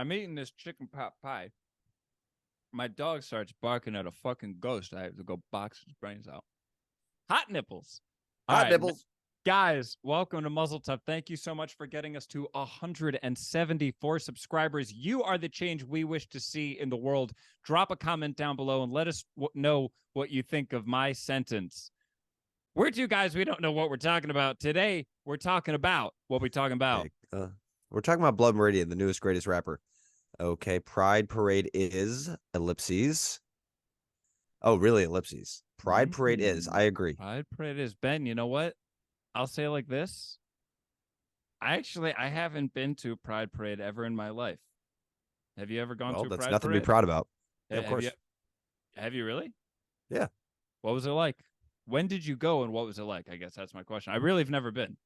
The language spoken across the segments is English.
I'm eating this chicken pot pie. My dog starts barking at a fucking ghost. I have to go box his brains out. Hot nipples. All Hot right, nibbles. guys, welcome to Muzzle Tough. Thank you so much for getting us to 174 subscribers. You are the change we wish to see in the world. Drop a comment down below and let us know what you think of my sentence. We're two guys. We don't know what we're talking about. Today, we're talking about what we're talking about. We're talking about Blood Meridian, the newest, greatest rapper. Okay, Pride Parade is ellipses. Oh, really? Ellipses. Pride Parade is. I agree. Pride Parade is. Ben, you know what? I'll say it like this. I haven't been to Pride Parade ever in my life. Have you ever gone Well, to a that's Pride nothing to Parade? be proud about. Yeah, of Have course. you? Have you really? Yeah. What was it like? When did you go and what was it like? I guess that's my question. I really have never been.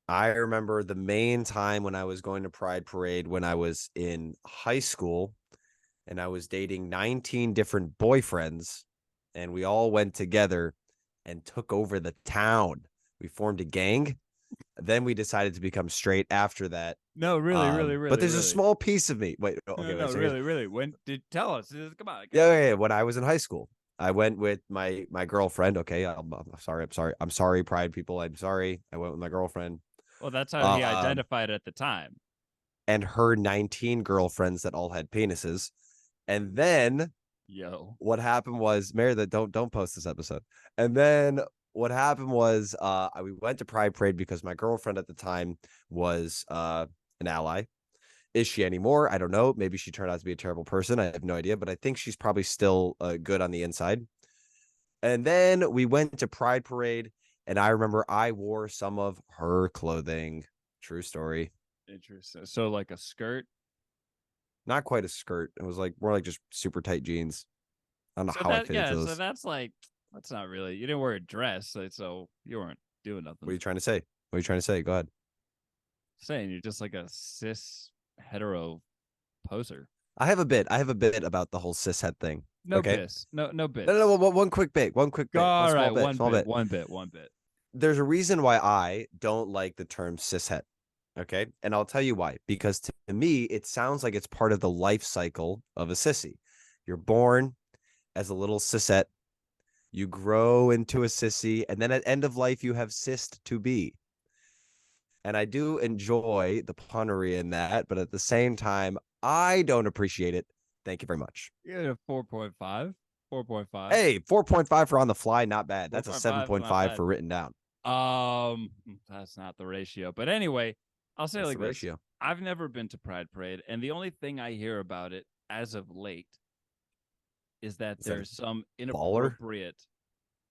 I remember the main time when I was going to Pride Parade when I was in high school and I was dating 19 different boyfriends, and we all went together and took over the town. We formed a gang. Then we decided to become straight after that. No, really. But there's a small piece of me. Wait, okay, No, so really. When did tell us? Come on. yeah. When I was in high school, I went with my girlfriend. Okay, I'm sorry. I'm sorry, Pride people. I'm sorry. I went with my girlfriend. Well, that's how he identified it at the time. And her 19 girlfriends that all had penises. And then what happened was, Mary, that don't post this episode. And then what happened was we went to Pride Parade because my girlfriend at the time was an ally. Is she anymore? I don't know. Maybe she turned out to be a terrible person. I have no idea, but I think she's probably still good on the inside. And then we went to Pride Parade, and I remember I wore some of her clothing. True story. Interesting. So like a skirt? Not quite a skirt. It was like more like just super tight jeans. I don't know how I fit into those. So that's not really. You didn't wear a dress, so you weren't doing nothing. What are you trying to say? What are you trying to say? Go ahead. Saying you're just like a cis hetero poser. I have a bit about the whole cishet thing. No okay. bits. No bits. No. One quick bit. One small bit. One bit. There's a reason why I don't like the term cishet. Okay. And I'll tell you why. Because to me, it sounds like it's part of the life cycle of a sissy. You're born as a little cishet. You grow into a sissy. And then at end of life, you have cissed to be. And I do enjoy the punnery in that. But at the same time, I don't appreciate it. Thank you very much. Yeah, 4.5. 4.5. Hey, 4.5 for on the fly, not bad. That's a 7.5 for written down. That's not the ratio. But anyway, I'll say like this. Ratio. I've never been to Pride Parade, and the only thing I hear about it as of late is that there's some inappropriate.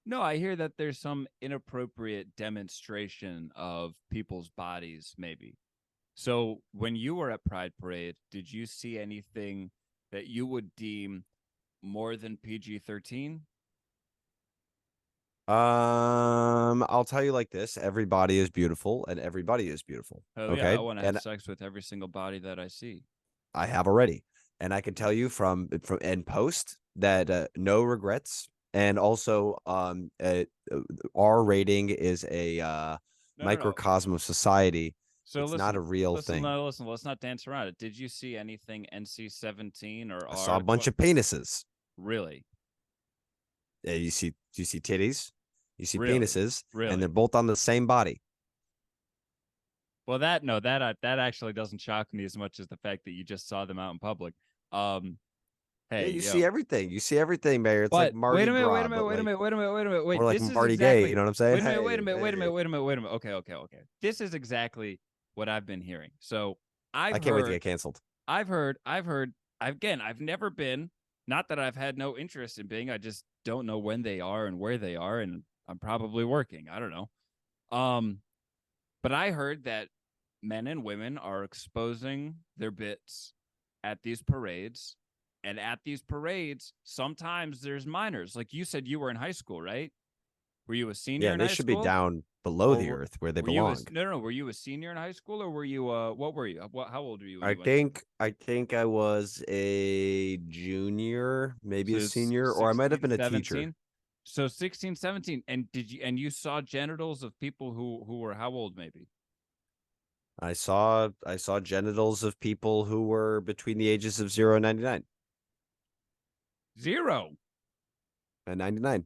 No, I hear that there's some inappropriate demonstration of people's bodies, maybe. So when you were at Pride Parade, did you see anything that you would deem more than PG-13? I'll tell you like this: everybody is beautiful, and everybody is beautiful. Oh okay, yeah, I want to have sex with every single body that I see. I have already, and I can tell you from end post that no regrets. And also, our rating is a microcosm of society. So it's not a real thing. Listen, let's not dance around it. Did you see anything NC-17 or I saw a bunch of penises. Really? Yeah, you see titties, you see really? penises, and they're both on the same body. Well, that actually doesn't shock me as much as the fact that you just saw them out in public. Hey, yeah, you see everything. You see everything, Mayor. It's like Mardi Gras. Wait a minute. Or like Mardi Gay, you know what I'm saying? Wait a minute. Okay. This is exactly what I've been hearing. So I can't wait to get canceled. I've heard. Again, I've never been. Not that I've had no interest in being. I just don't know when they are and where they are, and I'm probably working. I don't know. But I heard that men and women are exposing their bits at these parades. And at these parades, sometimes there's minors. Like you said, you were in high school, right? Were you a senior in high school? Yeah, they should be down below the earth where they belong. No. Were you a senior in high school, or were you? What were you? How old were you? I think I was a junior, maybe a senior, 16, or I might have been a 17? Teacher. So 16, 17. And you saw genitals of people who were how old? Maybe. I saw genitals of people who were between the ages of 0 and 99. 0 and 99.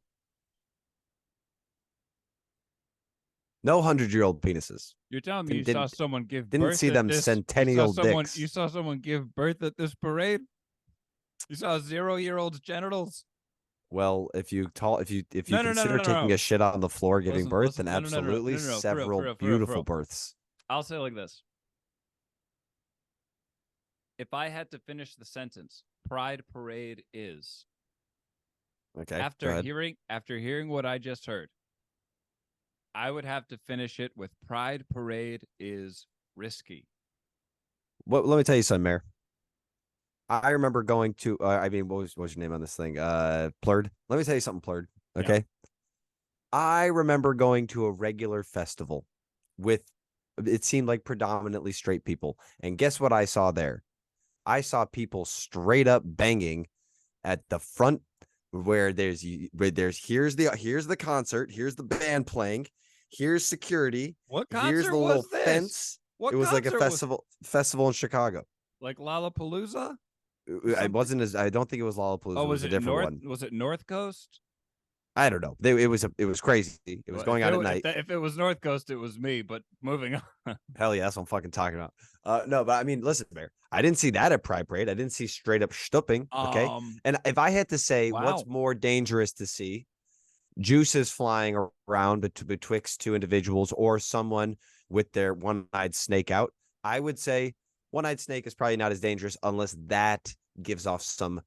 No 100-year-old penises. You're telling me Didn't you saw didn't someone give didn't birth see at them this? You saw centennial someone. dicks. You saw someone give birth at this parade. You saw 0-year-old's genitals. Well, if you No, no, no, no, consider no, taking no. a shit on the floor giving Listen, birth, then listen. No, no, no, no, absolutely no, no, no. For real, for several real, for real, for beautiful real. births. I'll say it like this: if I had to finish the sentence, Pride Parade is Okay, go ahead. after hearing what I just heard, I would have to finish it with Pride Parade is risky. Let me tell you something, Mayor. I remember going to. what was your name on this thing? Plurd. Let me tell you something, Plurd. Okay. Yeah. I remember going to a regular festival with. It seemed like predominantly straight people, and guess what I saw there? I saw people straight up banging at the front where there's here's the concert, here's the band playing, here's security, What here's concert the little was this? fence. It What was like a concert was festival in Chicago. like Lollapalooza or I something? wasn't as I don't think it was Lollapalooza. Oh, It was a different one. Was it North Coast? I don't know. It was crazy. It was Well, going on at night. if it was North Coast, it was me. But moving on. Hell yeah, that's what I'm fucking talking about. No, but I mean, listen, Bear. I didn't see that at Pride Parade. I didn't see straight up stupping. Okay, and if I had to say what's Wow. more dangerous to see, juices flying around betwixt two individuals or someone with their one-eyed snake out, I would say one-eyed snake is probably not as dangerous unless that gives off some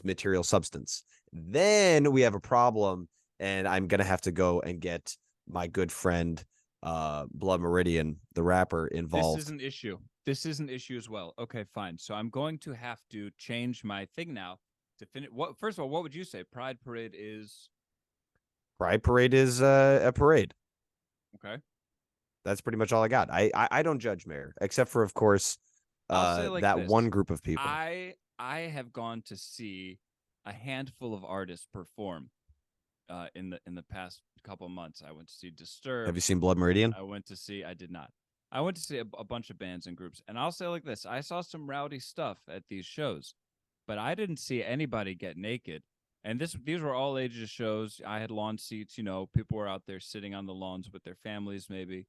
material substance. Then we have a problem, and I'm gonna have to go and get my good friend Blood Meridian, the rapper, This is involved. an issue. This is an issue as well. Okay, fine. So I'm going to have to change my thing now to finish. What? First of all, what would you say? Pride Parade is Pride Parade is a parade. okay. That's pretty much all I got. I don't judge Mayor, except for of course I'll say like that this. one group of people. I have gone to see a handful of artists perform in the past couple of months. I went to see Disturbed. Have you seen Blood Meridian? I did not. I went to see a bunch of bands and groups, and I'll say like this: I saw some rowdy stuff at these shows, but I didn't see anybody get naked. And these were all ages shows. I had lawn seats. You know, people were out there sitting on the lawns with their families, maybe.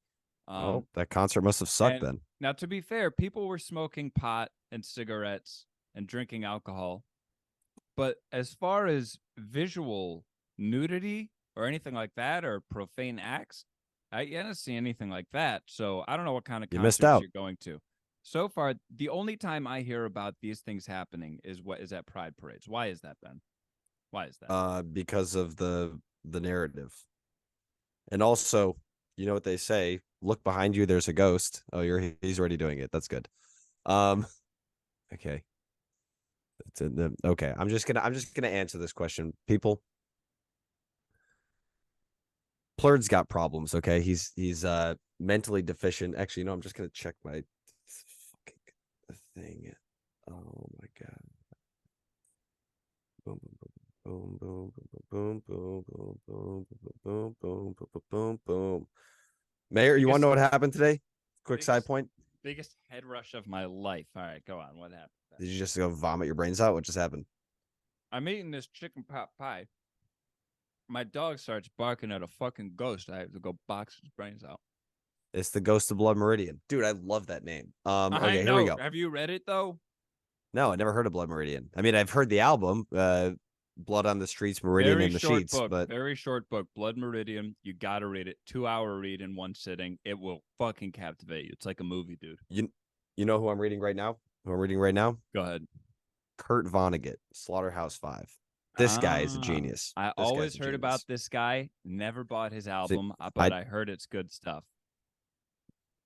Oh, that concert must have sucked And then. now, to be fair, people were smoking pot and cigarettes and drinking alcohol. But as far as visual nudity or anything like that, or profane acts, I didn't see anything like that. So I don't know what kind of You missed concerts out. you're going to. So far, the only time I hear about these things happening is at Pride parades. Why is that, Ben? Why is that? Because of the narrative. And also, you know what they say, look behind you, there's a ghost. Oh, he's already doing it. That's good. Okay. Okay. I'm just gonna answer this question. People, Plurd's got problems, okay? He's mentally deficient. Actually, I'm just gonna check my fucking thing. Oh my god. Boom, boom, boom, boom, boom, boom, boom, boom, boom, boom, boom, boom, boom. Mayor, you want to know what happened today? Quick side point. Biggest head rush of my life. All right, go on. What happened? Did you just go vomit your brains out? What just happened? I'm eating this chicken pot pie. My dog starts barking at a fucking ghost. I have to go box his brains out. It's the Ghost of Blood Meridian. Dude, I love that name. I Okay, here we know. go. Have you read it though? No, I never heard of Blood Meridian. I mean, I've heard the album, Blood on the Streets, Meridian Very in the short Sheets, book. but Very short book. Blood Meridian. You gotta read it. 2-hour read in one sitting. It will fucking captivate you. It's like a movie, dude. you know who I'm reading right now? Who I'm reading right now? Go ahead. Kurt Vonnegut, Slaughterhouse-Five. This guy is a genius. I This always guy's a heard genius. about this guy. Never bought his album, See, but I heard it's good stuff.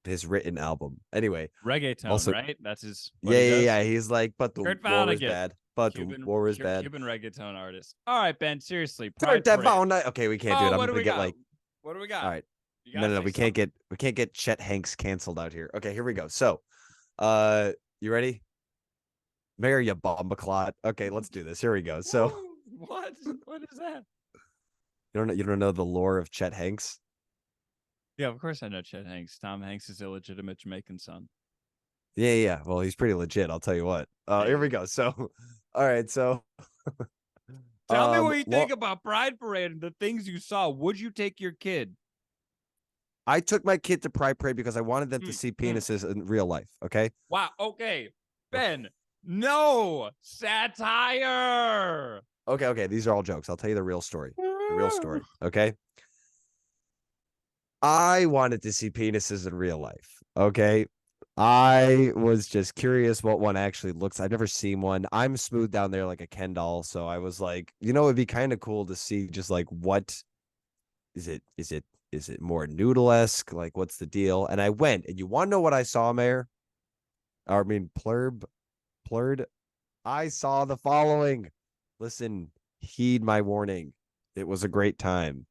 His written album. Anyway, Reggaeton, also, right? That's his. yeah. He's like, but the Kurt war is Vonnegut, bad. But the war is bad. Cuban reggaeton artist. All right, Ben. Seriously, Kurt Pride Parade. Vonnegut. Okay, we can't do it. I'm What do gonna we get got? like. What do we got? All right. You No. we can't get Chet Hanks canceled out here. Okay, here we go. So, you ready? Mayor, you bomba clot. Okay, let's do this. Here we go. So, what? What is that? You don't know the lore of Chet Hanks? Yeah, of course I know Chet Hanks. Tom Hanks is illegitimate Jamaican son. Yeah. Well, he's pretty legit. I'll tell you what. Here we go. So, all right. So, Tell me what you well, think about Pride Parade and the things you saw. Would you take your kid? I took my kid to Pride Parade because I wanted them to see penises in real life. Okay. Wow. Okay. Ben, no satire. Okay. These are all jokes. I'll tell you the real story. The real story. Okay. I wanted to see penises in real life. Okay. I was just curious what one actually looks. I've never seen one. I'm smooth down there like a Ken doll. So I was like, it'd be kind of cool to see just like what is it? Is it more noodle-esque? Like, what's the deal? And I went, and you want to know what I saw, Mayor? Or I mean, plurd. I saw the following. Listen, heed my warning. It was a great time.